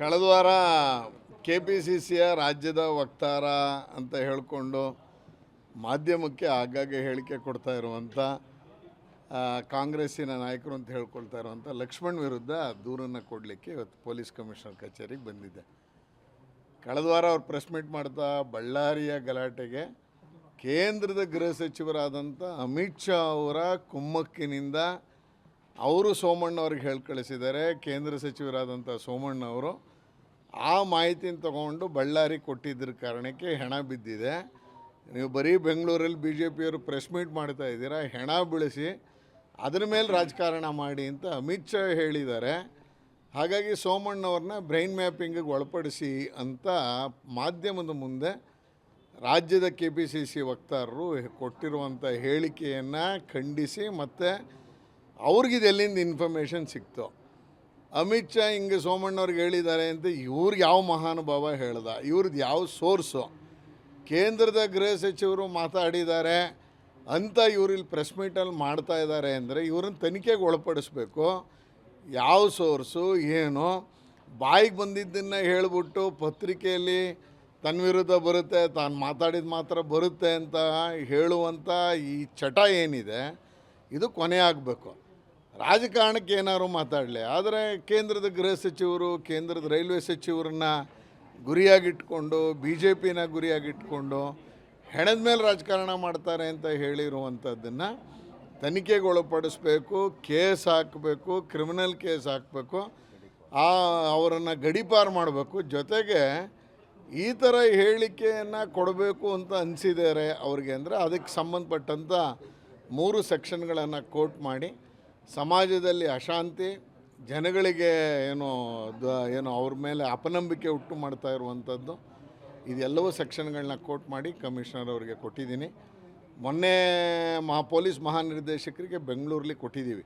ಕಳೆದ ವಾರ KPCCಯ ರಾಜ್ಯದ ವಕ್ತಾರ ಅಂತ ಹೇಳಿಕೊಂಡು ಮಾಧ್ಯಮಕ್ಕೆ ಆಗಾಗ್ಗೆ ಹೇಳಿಕೆ ಕೊಡ್ತಾ ಇರುವಂಥ ಕಾಂಗ್ರೆಸ್ಸಿನ ನಾಯಕರು ಅಂತ ಹೇಳ್ಕೊಳ್ತಾ ಇರುವಂಥ ಲಕ್ಷ್ಮಣ್ ವಿರುದ್ಧ ದೂರನ್ನು ಕೊಡಲಿಕ್ಕೆ ಇವತ್ತು ಪೊಲೀಸ್ ಕಮಿಷನರ್ ಕಚೇರಿಗೆ ಬಂದಿದ್ದೆ. ಕಳೆದ ವಾರ ಅವ್ರು ಪ್ರೆಸ್ ಮೀಟ್ ಮಾಡ್ತಾ ಬಳ್ಳಾರಿಯ ಗಲಾಟೆಗೆ ಕೇಂದ್ರದ ಗೃಹ ಸಚಿವರಾದಂಥ ಅಮಿತ್ ಶಾ ಅವರ ಕುಮ್ಮಕ್ಕಿನಿಂದ ಅವರು ಸೋಮಣ್ಣವ್ರಿಗೆ ಹೇಳಿ ಕಳಿಸಿದ್ದಾರೆ. ಕೇಂದ್ರ ಸಚಿವರಾದಂಥ ಸೋಮಣ್ಣವರು ಆ ಮಾಹಿತಿನ ತಗೊಂಡು ಬಳ್ಳಾರಿ ಕೊಟ್ಟಿದ್ದರ ಕಾರಣಕ್ಕೆ ಹೆಣ ಬಿದ್ದಿದೆ. ನೀವು ಬರೀ ಬೆಂಗಳೂರಲ್ಲಿ BJPಯವರು ಪ್ರೆಸ್ ಮೀಟ್ ಮಾಡ್ತಾ ಇದ್ದೀರಾ, ಹೆಣ ಬೀಳಿಸಿ ಅದರ ಮೇಲೆ ರಾಜಕಾರಣ ಮಾಡಿ ಅಂತ ಅಮಿತ್ ಶಾ ಹೇಳಿದ್ದಾರೆ. ಹಾಗಾಗಿ ಸೋಮಣ್ಣವ್ರನ್ನ ಬ್ರೈನ್ ಮ್ಯಾಪಿಂಗಿಗೆ ಒಳಪಡಿಸಿ ಅಂತ ಮಾಧ್ಯಮದ ಮುಂದೆ ರಾಜ್ಯದ KPCC ವಕ್ತಾರರು ಕೊಟ್ಟಿರುವಂಥ ಹೇಳಿಕೆಯನ್ನು ಖಂಡಿಸಿ ಮತ್ತು ಅವ್ರಿಗಿದು ಎಲ್ಲಿಂದ ಇನ್ಫಾರ್ಮೇಷನ್ ಸಿಕ್ತು, ಅಮಿತ್ ಶಾ ಹಿಂಗೆ ಸೋಮಣ್ಣವ್ರಿಗೆ ಹೇಳಿದ್ದಾರೆ ಅಂತ ಇವ್ರಿಗೆ ಯಾವ ಮಹಾನುಭಾವ ಹೇಳ್ದ, ಇವ್ರದ್ದು ಯಾವ ಸೋರ್ಸು, ಕೇಂದ್ರದ ಗೃಹ ಸಚಿವರು ಮಾತಾಡಿದ್ದಾರೆ ಅಂತ ಇವ್ರಿಲ್ಲಿ ಪ್ರೆಸ್ ಮೀಟಲ್ಲಿ ಮಾಡ್ತಾ ಇದ್ದಾರೆ ಅಂದರೆ ಇವ್ರನ್ನ ತನಿಖೆಗೆ ಒಳಪಡಿಸ್ಬೇಕು. ಯಾವ ಸೋರ್ಸು ಏನು, ಬಾಯಿಗೆ ಬಂದಿದ್ದನ್ನು ಹೇಳಿಬಿಟ್ಟು ಪತ್ರಿಕೆಯಲ್ಲಿ ತನ್ನ ವಿರುದ್ಧ ಬರುತ್ತೆ, ತಾನು ಮಾತಾಡಿದ ಮಾತ್ರ ಬರುತ್ತೆ ಅಂತ ಹೇಳುವಂಥ ಈ ಚಟ ಏನಿದೆ ಇದು ಕೊನೆ ಆಗಬೇಕು. ರಾಜಕಾರಣಕ್ಕೆ ಏನಾದ್ರು ಮಾತಾಡಲಿ, ಆದರೆ ಕೇಂದ್ರದ ಗೃಹ ಸಚಿವರು, ಕೇಂದ್ರದ ರೈಲ್ವೆ ಸಚಿವರನ್ನ ಗುರಿಯಾಗಿಟ್ಕೊಂಡು BJPನ ಗುರಿಯಾಗಿಟ್ಕೊಂಡು ಹೆಣದ ಮೇಲೆ ರಾಜಕಾರಣ ಮಾಡ್ತಾರೆ ಅಂತ ಹೇಳಿರುವಂಥದ್ದನ್ನು ತನಿಖೆಗೆ ಒಳಪಡಿಸ್ಬೇಕು, ಕೇಸ್ ಹಾಕಬೇಕು, ಕ್ರಿಮಿನಲ್ ಕೇಸ್ ಹಾಕಬೇಕು, ಅವರನ್ನು ಗಡೀಪಾರು ಮಾಡಬೇಕು. ಜೊತೆಗೆ ಈ ಥರ ಹೇಳಿಕೆಯನ್ನು ಕೊಡಬೇಕು ಅಂತ ಅನಿಸಿದ್ದಾರೆ ಅವ್ರಿಗೆ ಅಂದರೆ ಅದಕ್ಕೆ ಸಂಬಂಧಪಟ್ಟಂಥ 3 ಸೆಕ್ಷನ್ಗಳನ್ನು ಕೋಟ್ ಮಾಡಿ ಸಮಾಜದಲ್ಲಿ ಅಶಾಂತಿ, ಜನಗಳಿಗೆ ಏನೋ ಅವ್ರ ಮೇಲೆ ಅಪನಂಬಿಕೆ ಉಂಟು ಮಾಡ್ತಾ ಇರುವಂಥದ್ದು, ಇದೆಲ್ಲವೂ ಸೆಕ್ಷನ್ಗಳನ್ನ ಕೋಟ್ ಮಾಡಿ ಕಮಿಷನರ್ ಅವರಿಗೆ ಕೊಟ್ಟಿದ್ದೀನಿ. ಮೊನ್ನೆ ಪೊಲೀಸ್ ಮಹಾನಿರ್ದೇಶಕರಿಗೆ ಬೆಂಗಳೂರಲ್ಲಿ ಕೊಟ್ಟಿದ್ದೀವಿ.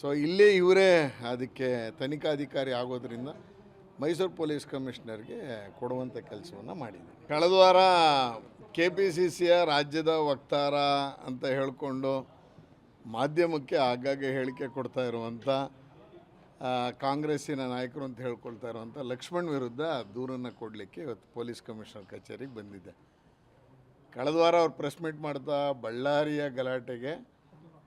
ಸೊ ಇಲ್ಲಿ ಇವರೇ ಅದಕ್ಕೆ ತನಿಖಾಧಿಕಾರಿ ಆಗೋದ್ರಿಂದ ಮೈಸೂರು ಪೊಲೀಸ್ ಕಮಿಷನರ್ಗೆ ಕೊಡುವಂಥ ಕೆಲಸವನ್ನು ಮಾಡಿದ್ದೀವಿ. ಕಳೆದ ವಾರ KPCCಯ ರಾಜ್ಯದ ವಕ್ತಾರ ಅಂತ ಹೇಳಿಕೊಂಡು ಮಾಧ್ಯಮಕ್ಕೆ ಆಗಾಗ್ಗೆ ಹೇಳಿಕೆ ಕೊಡ್ತಾ ಇರುವಂಥ ಕಾಂಗ್ರೆಸ್ಸಿನ ನಾಯಕರು ಅಂತ ಹೇಳ್ಕೊಳ್ತಾ ಇರುವಂಥ ಲಕ್ಷ್ಮಣ್ ವಿರುದ್ಧ ದೂರನ್ನು ಕೊಡಲಿಕ್ಕೆ ಇವತ್ತು ಪೊಲೀಸ್ ಕಮಿಷನರ್ ಕಚೇರಿಗೆ ಬಂದಿದ್ದೆ. ಕಳೆದ ವಾರ ಅವ್ರು ಪ್ರೆಸ್ ಮೀಟ್ ಮಾಡ್ತಾ ಬಳ್ಳಾರಿಯ ಗಲಾಟೆಗೆ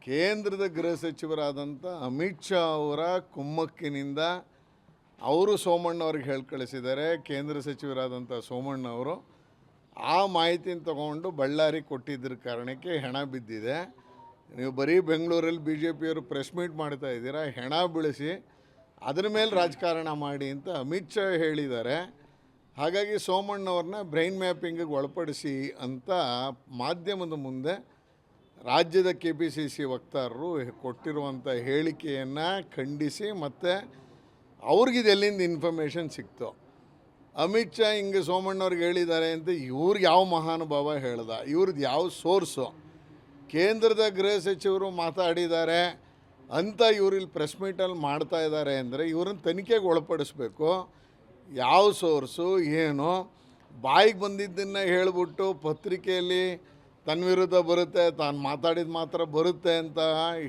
ಕೇಂದ್ರದ ಗೃಹ ಸಚಿವರಾದಂಥ ಅಮಿತ್ ಶಾ ಅವರ ಕುಮ್ಮಕ್ಕಿನಿಂದ ಅವರು ಸೋಮಣ್ಣವ್ರಿಗೆ ಹೇಳಿ ಕಳಿಸಿದ್ದಾರೆ. ಕೇಂದ್ರ ಸಚಿವರಾದಂಥ ಸೋಮಣ್ಣವರು ಆ ಮಾಹಿತಿನ ತಗೊಂಡು ಬಳ್ಳಾರಿ ಕೊಟ್ಟಿದ್ದರ ಕಾರಣಕ್ಕೆ ಹೆಣ ಬಿದ್ದಿದೆ. ನೀವು ಬರೀ ಬೆಂಗಳೂರಲ್ಲಿ BJPಯವರು ಪ್ರೆಸ್ ಮೀಟ್ ಮಾಡ್ತಾ ಇದ್ದೀರಾ, ಹೆಣ ಬೀಳಿಸಿ ಅದರ ಮೇಲೆ ರಾಜಕಾರಣ ಮಾಡಿ ಅಂತ ಅಮಿತ್ ಶಾ ಹೇಳಿದ್ದಾರೆ. ಹಾಗಾಗಿ ಸೋಮಣ್ಣವ್ರನ್ನ ಬ್ರೈನ್ ಮ್ಯಾಪಿಂಗಿಗೆ ಒಳಪಡಿಸಿ ಅಂತ ಮಾಧ್ಯಮದ ಮುಂದೆ ರಾಜ್ಯದ KPCC ವಕ್ತಾರರು ಕೊಟ್ಟಿರುವಂಥ ಹೇಳಿಕೆಯನ್ನು ಖಂಡಿಸಿ ಮತ್ತು ಅವ್ರಿಗಿದು ಎಲ್ಲಿಂದ ಇನ್ಫಾರ್ಮೇಷನ್ ಸಿಕ್ತು, ಅಮಿತ್ ಶಾ ಹಿಂಗೆ ಸೋಮಣ್ಣವ್ರಿಗೆ ಹೇಳಿದ್ದಾರೆ ಅಂತ ಇವ್ರಿಗೆ ಯಾವ ಮಹಾನುಭಾವ ಹೇಳ್ದ, ಇವ್ರದ್ದು ಯಾವ ಸೋರ್ಸು, ಕೇಂದ್ರದ ಗೃಹ ಸಚಿವರು ಮಾತಾಡಿದ್ದಾರೆ ಅಂತ ಇವ್ರಿಲ್ಲಿ ಪ್ರೆಸ್ ಮೀಟಲ್ಲಿ ಮಾಡ್ತಾ ಇದ್ದಾರೆ ಅಂದರೆ ಇವ್ರನ್ನ ತನಿಖೆಗೆ ಒಳಪಡಿಸ್ಬೇಕು. ಯಾವ ಸೋರ್ಸು ಏನು, ಬಾಯಿಗೆ ಬಂದಿದ್ದನ್ನು ಹೇಳಿಬಿಟ್ಟು ಪತ್ರಿಕೆಯಲ್ಲಿ ತನ್ನ ವಿರುದ್ಧ ಬರುತ್ತೆ, ತಾನು ಮಾತಾಡಿದ ಮಾತ್ರ ಬರುತ್ತೆ ಅಂತ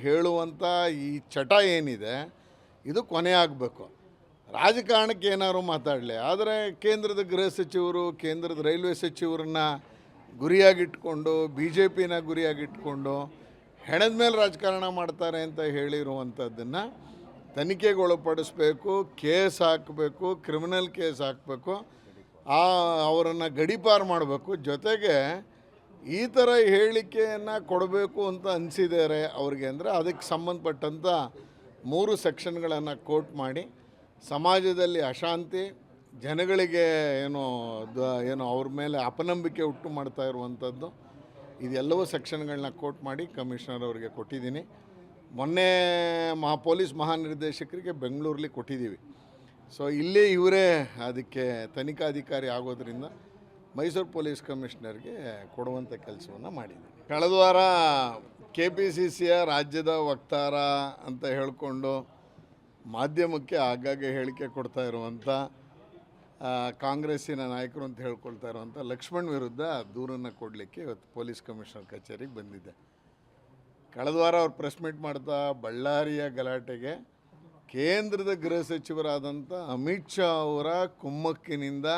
ಹೇಳುವಂಥ ಈ ಚಟ ಏನಿದೆ ಇದು ಕೊನೆ ಆಗಬೇಕು. ರಾಜಕಾರಣಕ್ಕೆ ಏನಾದ್ರು ಮಾತಾಡಲಿ, ಆದರೆ ಕೇಂದ್ರದ ಗೃಹ ಸಚಿವರು, ಕೇಂದ್ರದ ರೈಲ್ವೆ ಸಚಿವರನ್ನ ಗುರಿಯಾಗಿಟ್ಕೊಂಡು BJPನ ಗುರಿಯಾಗಿಟ್ಕೊಂಡು ಹೆಣದ ಮೇಲೆ ರಾಜಕಾರಣ ಮಾಡ್ತಾರೆ ಅಂತ ಹೇಳಿರುವಂಥದ್ದನ್ನು ತನಿಖೆಗೆ ಒಳಪಡಿಸ್ಬೇಕು, ಕೇಸ್ ಹಾಕಬೇಕು, ಕ್ರಿಮಿನಲ್ ಕೇಸ್ ಹಾಕಬೇಕು, ಅವರನ್ನು ಗಡೀಪಾರು ಮಾಡಬೇಕು. ಜೊತೆಗೆ ಈ ಥರ ಹೇಳಿಕೆಯನ್ನು ಕೊಡಬೇಕು ಅಂತ ಅನಿಸಿದ್ದಾರೆ ಅವ್ರಿಗೆ ಅಂದರೆ ಅದಕ್ಕೆ ಸಂಬಂಧಪಟ್ಟಂಥ 3 ಸೆಕ್ಷನ್ಗಳನ್ನು ಕೋಟ್ ಮಾಡಿ ಸಮಾಜದಲ್ಲಿ ಅಶಾಂತಿ, ಜನಗಳಿಗೆ ಏನೋ ಅವ್ರ ಮೇಲೆ ಅಪನಂಬಿಕೆ ಉಂಟು ಮಾಡ್ತಾ ಇರುವಂಥದ್ದು, ಇದೆಲ್ಲವೂ ಸೆಕ್ಷನ್ಗಳನ್ನ ಕೋಟ್ ಮಾಡಿ ಕಮಿಷನರ್ ಅವರಿಗೆ ಕೊಟ್ಟಿದ್ದೀನಿ. ಮೊನ್ನೆ ಪೊಲೀಸ್ ಮಹಾನಿರ್ದೇಶಕರಿಗೆ ಬೆಂಗಳೂರಲ್ಲಿ ಕೊಟ್ಟಿದ್ದೀವಿ. ಸೊ ಇಲ್ಲಿ ಇವರೇ ಅದಕ್ಕೆ ತನಿಖಾಧಿಕಾರಿ ಆಗೋದ್ರಿಂದ ಮೈಸೂರು ಪೊಲೀಸ್ ಕಮಿಷನರ್ಗೆ ಕೊಡುವಂಥ ಕೆಲಸವನ್ನು ಮಾಡಿದ್ದೀನಿ. ಕಳೆದ ವಾರ KPCCಯ ರಾಜ್ಯದ ವಕ್ತಾರ ಅಂತ ಹೇಳಿಕೊಂಡು ಮಾಧ್ಯಮಕ್ಕೆ ಆಗಾಗ್ಗೆ ಹೇಳಿಕೆ ಕೊಡ್ತಾ ಇರುವಂಥ ಕಾಂಗ್ರೆಸ್ಸಿನ ನಾಯಕರು ಅಂತ ಹೇಳ್ಕೊಳ್ತಾ ಇರುವಂಥ ಲಕ್ಷ್ಮಣ್ ವಿರುದ್ಧ ದೂರನ್ನು ಕೊಡಲಿಕ್ಕೆ ಇವತ್ತು ಪೊಲೀಸ್ ಕಮಿಷನರ್ ಕಚೇರಿಗೆ ಬಂದಿದ್ದೆ. ಕಳೆದ ವಾರ ಅವ್ರು ಪ್ರೆಸ್ ಮೀಟ್ ಮಾಡ್ತಾ ಬಳ್ಳಾರಿಯ ಗಲಾಟೆಗೆ ಕೇಂದ್ರದ ಗೃಹ ಸಚಿವರಾದಂಥ ಅಮಿತ್ ಶಾ ಅವರ ಕುಮ್ಮಕ್ಕಿನಿಂದ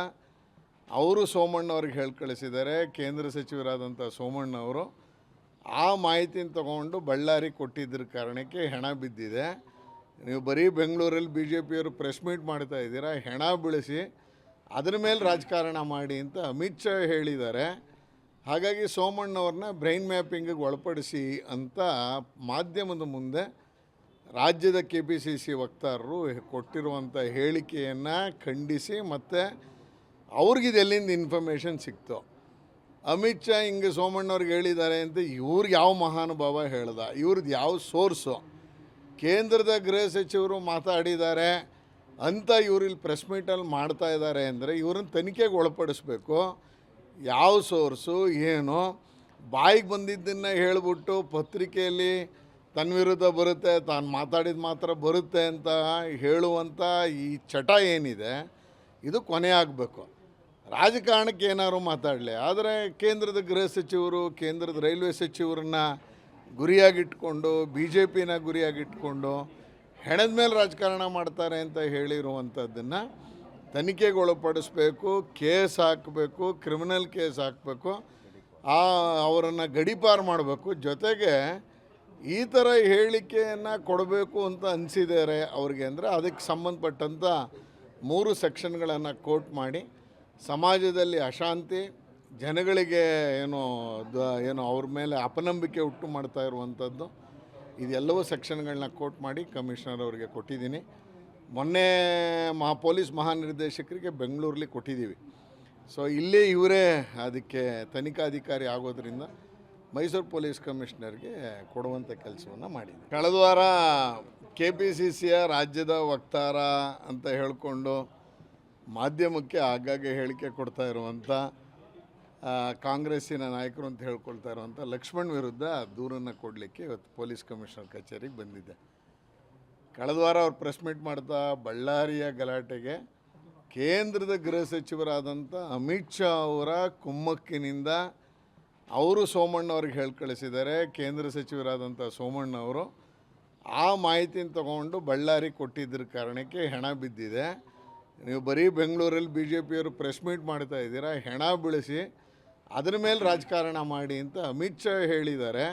ಅವರು ಸೋಮಣ್ಣವ್ರಿಗೆ ಹೇಳಿ ಕಳಿಸಿದ್ದಾರೆ. ಕೇಂದ್ರ ಸಚಿವರಾದಂಥ ಸೋಮಣ್ಣವರು ಆ ಮಾಹಿತಿನ ತಗೊಂಡು ಬಳ್ಳಾರಿ ಕೊಟ್ಟಿದ್ದರ ಕಾರಣಕ್ಕೆ ಹೆಣ ಬಿದ್ದಿದೆ. ನೀವು ಬರೀ ಬೆಂಗಳೂರಲ್ಲಿ ಬಿ ಜೆ ಪಿಯವರು ಪ್ರೆಸ್ ಮೀಟ್ ಮಾಡ್ತಾ ಇದ್ದೀರಾ, ಹೆಣ ಬೀಳಿಸಿ ಅದರ ಮೇಲೆ ರಾಜಕಾರಣ ಮಾಡಿ ಅಂತ ಅಮಿತ್ ಶಾ ಹೇಳಿದ್ದಾರೆ. ಹಾಗಾಗಿ ಸೋಮಣ್ಣವ್ರನ್ನ ಬ್ರೈನ್ ಮ್ಯಾಪಿಂಗಿಗೆ ಒಳಪಡಿಸಿ ಅಂತ ಮಾಧ್ಯಮದ ಮುಂದೆ ರಾಜ್ಯದ KPCC ವಕ್ತಾರರು ಕೊಟ್ಟಿರುವಂಥ ಹೇಳಿಕೆಯನ್ನು ಖಂಡಿಸಿ ಮತ್ತು ಅವ್ರಿಗಿದು ಎಲ್ಲಿಂದ ಇನ್ಫಾರ್ಮೇಷನ್ ಸಿಕ್ತು, ಅಮಿತ್ ಶಾ ಹಿಂಗೆ ಸೋಮಣ್ಣವ್ರಿಗೆ ಹೇಳಿದ್ದಾರೆ ಅಂತ ಇವ್ರಿಗೆ ಯಾವ ಮಹಾನುಭಾವ ಹೇಳ್ದ, ಇವ್ರದ್ದು ಯಾವ ಸೋರ್ಸು, ಕೇಂದ್ರದ ಗೃಹ ಸಚಿವರು ಮಾತಾಡಿದ್ದಾರೆ ಅಂತ ಇವ್ರಿಲ್ಲಿ ಪ್ರೆಸ್ ಮೀಟಲ್ಲಿ ಮಾಡ್ತಾ ಇದ್ದಾರೆ ಅಂದರೆ ಇವ್ರನ್ನ ತನಿಖೆಗೆ ಒಳಪಡಿಸ್ಬೇಕು. ಯಾವ ಸೋರ್ಸು ಏನು, ಬಾಯಿಗೆ ಬಂದಿದ್ದನ್ನು ಹೇಳಿಬಿಟ್ಟು ಪತ್ರಿಕೆಯಲ್ಲಿ ತನ್ನ ವಿರುದ್ಧ ಬರುತ್ತೆ, ತಾನು ಮಾತಾಡಿದ ಮಾತ್ರ ಬರುತ್ತೆ ಅಂತ ಹೇಳುವಂಥ ಈ ಚಟ ಏನಿದೆ ಇದು ಕೊನೆ ಆಗಬೇಕು. ರಾಜಕಾರಣಕ್ಕೆ ಏನಾದ್ರು ಮಾತಾಡಲಿ, ಆದರೆ ಕೇಂದ್ರದ ಗೃಹ ಸಚಿವರು, ಕೇಂದ್ರದ ರೈಲ್ವೆ ಸಚಿವರನ್ನ ಗುರಿಯಾಗಿಟ್ಕೊಂಡು BJPನ ಗುರಿಯಾಗಿಟ್ಕೊಂಡು ಹೆಣದ ಮೇಲೆ ರಾಜಕಾರಣ ಮಾಡ್ತಾರೆ ಅಂತ ಹೇಳಿರುವಂಥದ್ದನ್ನು ತನಿಖೆಗೆ ಒಳಪಡಿಸ್ಬೇಕು, ಕೇಸ್ ಹಾಕಬೇಕು, ಕ್ರಿಮಿನಲ್ ಕೇಸ್ ಹಾಕಬೇಕು, ಅವರನ್ನು ಗಡೀಪಾರು ಮಾಡಬೇಕು. ಜೊತೆಗೆ ಈ ಥರ ಹೇಳಿಕೆಯನ್ನು ಕೊಡಬೇಕು ಅಂತ ಅನಿಸಿದ್ದಾರೆ ಅವ್ರಿಗೆ ಅಂದರೆ ಅದಕ್ಕೆ ಸಂಬಂಧಪಟ್ಟಂಥ 3 ಸೆಕ್ಷನ್ಗಳನ್ನು ಕೋಟ್ ಮಾಡಿ ಸಮಾಜದಲ್ಲಿ ಅಶಾಂತಿ, ಜನಗಳಿಗೆ ಏನೋ ಅವ್ರ ಮೇಲೆ ಅಪನಂಬಿಕೆ ಉಂಟು ಮಾಡ್ತಾ ಇರುವಂಥದ್ದು, ಇದೆಲ್ಲವೂ ಸೆಕ್ಷನ್ಗಳನ್ನ ಕೋಟ್ ಮಾಡಿ ಕಮಿಷನರ್ ಅವರಿಗೆ ಕೊಟ್ಟಿದ್ದೀನಿ. ಮೊನ್ನೆ ಪೊಲೀಸ್ ಮಹಾನಿರ್ದೇಶಕರಿಗೆ ಬೆಂಗಳೂರಲ್ಲಿ ಕೊಟ್ಟಿದ್ದೀವಿ. ಸೊ ಇಲ್ಲೇ ಇವರೇ ಅದಕ್ಕೆ ತನಿಖಾಧಿಕಾರಿ ಆಗೋದ್ರಿಂದ ಮೈಸೂರು ಪೊಲೀಸ್ ಕಮಿಷನರ್ಗೆ ಕೊಡುವಂಥ ಕೆಲಸವನ್ನು ಮಾಡಿದ್ವಿ. ಕಳೆದ ವಾರ KPCCಯ ರಾಜ್ಯದ ವಕ್ತಾರ ಅಂತ ಹೇಳಿಕೊಂಡು ಮಾಧ್ಯಮಕ್ಕೆ ಆಗಾಗ್ಗೆ ಹೇಳಿಕೆ ಕೊಡ್ತಾ ಇರುವಂಥ ಕಾಂಗ್ರೆಸ್ಸಿನ ನಾಯಕರು ಅಂತ ಹೇಳ್ಕೊಳ್ತಾ ಇರುವಂಥ ಲಕ್ಷ್ಮಣ್ ವಿರುದ್ಧ ದೂರನ್ನು ಕೊಡಲಿಕ್ಕೆ ಇವತ್ತು ಪೊಲೀಸ್ ಕಮಿಷನರ್ ಕಚೇರಿಗೆ ಬಂದಿದ್ದೆ. ಕಳೆದ ವಾರ ಅವ್ರು ಪ್ರೆಸ್ ಮೀಟ್ ಮಾಡ್ತಾ ಬಳ್ಳಾರಿಯ ಗಲಾಟೆಗೆ ಕೇಂದ್ರದ ಗೃಹ ಸಚಿವರಾದಂಥ ಅಮಿತ್ ಶಾ ಅವರ ಕುಮ್ಮಕ್ಕಿನಿಂದ ಅವರು ಸೋಮಣ್ಣವ್ರಿಗೆ ಹೇಳಿ ಕಳಿಸಿದ್ದಾರೆ. ಕೇಂದ್ರ ಸಚಿವರಾದಂಥ ಸೋಮಣ್ಣವರು ಆ ಮಾಹಿತಿನ ತಗೊಂಡು ಬಳ್ಳಾರಿ ಕೊಟ್ಟಿದ್ದರ ಕಾರಣಕ್ಕೆ ಹೆಣ ಬಿದ್ದಿದೆ. ನೀವು ಬರೀ ಬೆಂಗಳೂರಲ್ಲಿ BJPಯವರು ಪ್ರೆಸ್ ಮೀಟ್ ಮಾಡ್ತಾ ಇದ್ದೀರಾ, ಹೆಣ ಬೀಳಿಸಿ ಅದರ ಮೇಲೆ ರಾಜಕಾರಣ ಮಾಡಿ ಅಂತ ಅಮಿತ್ ಶಾ ಹೇಳಿದ್ದಾರೆ.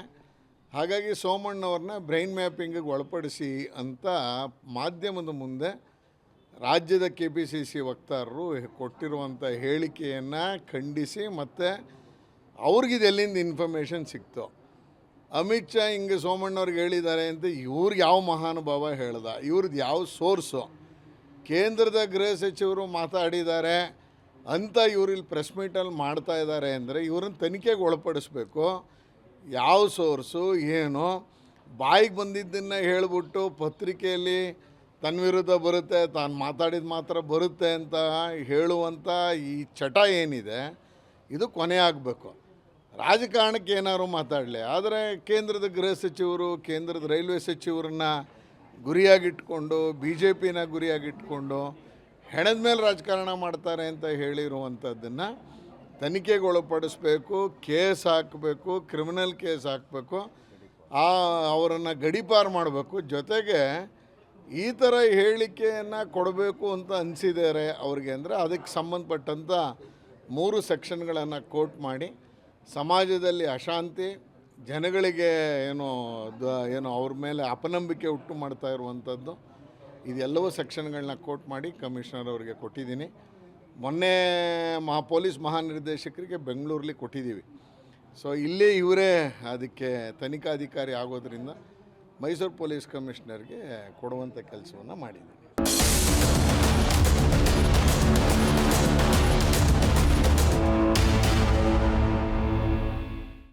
ಹಾಗಾಗಿ ಸೋಮಣ್ಣವ್ರನ್ನ ಬ್ರೈನ್ ಮ್ಯಾಪಿಂಗಿಗೆ ಒಳಪಡಿಸಿ ಅಂತ ಮಾಧ್ಯಮದ ಮುಂದೆ ರಾಜ್ಯದ KPCC ವಕ್ತಾರರು ಕೊಟ್ಟಿರುವಂಥ ಹೇಳಿಕೆಯನ್ನು ಖಂಡಿಸಿ ಮತ್ತು ಅವ್ರಿಗಿದು ಎಲ್ಲಿಂದ ಇನ್ಫಾರ್ಮೇಷನ್ ಸಿಕ್ತು, ಅಮಿತ್ ಶಾ ಹಿಂಗೆ ಸೋಮಣ್ಣವ್ರಿಗೆ ಹೇಳಿದ್ದಾರೆ ಅಂತ ಇವ್ರಿಗೆ ಯಾವ ಮಹಾನುಭಾವ ಹೇಳ್ದ, ಇವ್ರದ್ದು ಯಾವ ಸೋರ್ಸು, ಕೇಂದ್ರದ ಗೃಹ ಸಚಿವರು ಮಾತಾಡಿದ್ದಾರೆ ಅಂತ ಇವ್ರಿಲ್ಲಿ ಪ್ರೆಸ್ ಮೀಟಲ್ಲಿ ಮಾಡ್ತಾ ಇದ್ದಾರೆ ಅಂದರೆ ಇವ್ರನ್ನ ತನಿಖೆಗೆ ಒಳಪಡಿಸ್ಬೇಕು. ಯಾವ ಸೋರ್ಸು ಏನು, ಬಾಯಿಗೆ ಬಂದಿದ್ದನ್ನು ಹೇಳಿಬಿಟ್ಟು ಪತ್ರಿಕೆಯಲ್ಲಿ ತನ್ನ ವಿರುದ್ಧ ಬರುತ್ತೆ, ತಾನು ಮಾತಾಡಿದ ಮಾತ್ರ ಬರುತ್ತೆ ಅಂತ ಹೇಳುವಂಥ ಈ ಚಟ ಏನಿದೆ ಇದು ಕೊನೆ ಆಗಬೇಕು. ರಾಜಕಾರಣಕ್ಕೆ ಏನಾದ್ರು ಮಾತಾಡಲಿ, ಆದರೆ ಕೇಂದ್ರದ ಗೃಹ ಸಚಿವರು, ಕೇಂದ್ರದ ರೈಲ್ವೆ ಸಚಿವರನ್ನ ಗುರಿಯಾಗಿಟ್ಕೊಂಡು BJPನ ಗುರಿಯಾಗಿಟ್ಕೊಂಡು ಹೆಣದ ಮೇಲೆ ರಾಜಕಾರಣ ಮಾಡ್ತಾರೆ ಅಂತ ಹೇಳಿರುವಂಥದ್ದನ್ನು ತನಿಖೆಗೆ ಒಳಪಡಿಸ್ಬೇಕು, ಕೇಸ್ ಹಾಕಬೇಕು, ಕ್ರಿಮಿನಲ್ ಕೇಸ್ ಹಾಕಬೇಕು, ಅವರನ್ನು ಗಡೀಪಾರು ಮಾಡಬೇಕು. ಜೊತೆಗೆ ಈ ಥರ ಹೇಳಿಕೆಯನ್ನು ಕೊಡಬೇಕು ಅಂತ ಅನಿಸಿದ್ದಾರೆ ಅವ್ರಿಗೆ ಅಂದರೆ ಅದಕ್ಕೆ ಸಂಬಂಧಪಟ್ಟಂಥ 3 ಸೆಕ್ಷನ್ಗಳನ್ನು ಕೋಟ್ ಮಾಡಿ ಸಮಾಜದಲ್ಲಿ ಅಶಾಂತಿ, ಜನಗಳಿಗೆ ಏನೋ ಅವ್ರ ಮೇಲೆ ಅಪನಂಬಿಕೆ ಉಂಟು ಮಾಡ್ತಾ ಇರುವಂಥದ್ದು, ಇದೆಲ್ಲವೂ ಸೆಕ್ಷನ್ಗಳನ್ನ ಕೋಟ್ ಮಾಡಿ ಕಮಿಷನರ್ ಅವರಿಗೆ ಕೊಟ್ಟಿದ್ದೀನಿ. ಮೊನ್ನೆ ಪೊಲೀಸ್ ಮಹಾನಿರ್ದೇಶಕರಿಗೆ ಬೆಂಗಳೂರಲ್ಲಿ ಕೊಟ್ಟಿದ್ದೀವಿ. ಸೊ ಇಲ್ಲೇ ಇವರೇ ಅದಕ್ಕೆ ತನಿಖಾಧಿಕಾರಿ ಆಗೋದ್ರಿಂದ ಮೈಸೂರು ಪೊಲೀಸ್ ಕಮಿಷನರ್ಗೆ ಕೊಡುವಂಥ ಕೆಲಸವನ್ನು ಮಾಡಿದ್ದೀನಿ.